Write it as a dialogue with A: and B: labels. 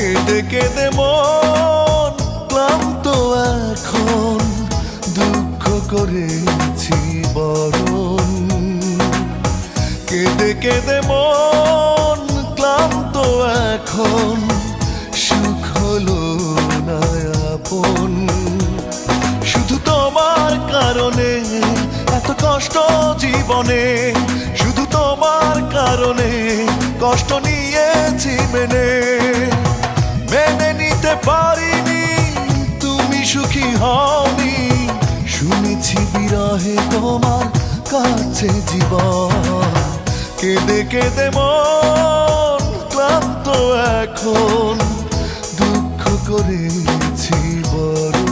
A: কেঁদে কেঁদে মন ক্লান্ত এখন, দুঃখ করেছি বরণ। কেঁদে কেঁদে মন ক্লান্ত এখন, সুখ হলো না আপন। শুধু তোমার কারণে এত কষ্ট জীবনে, শুধু তোমার কারণে কষ্ট নিয়েছি মেনে। মেনে নিতে পারিনি তুমি সুখী হওনি, শুনেছি বিরহে তোমার কাছে জীবন। কেঁদে কেঁদে মন ক্লান্ত এখন, দুঃখ করেছি বড়।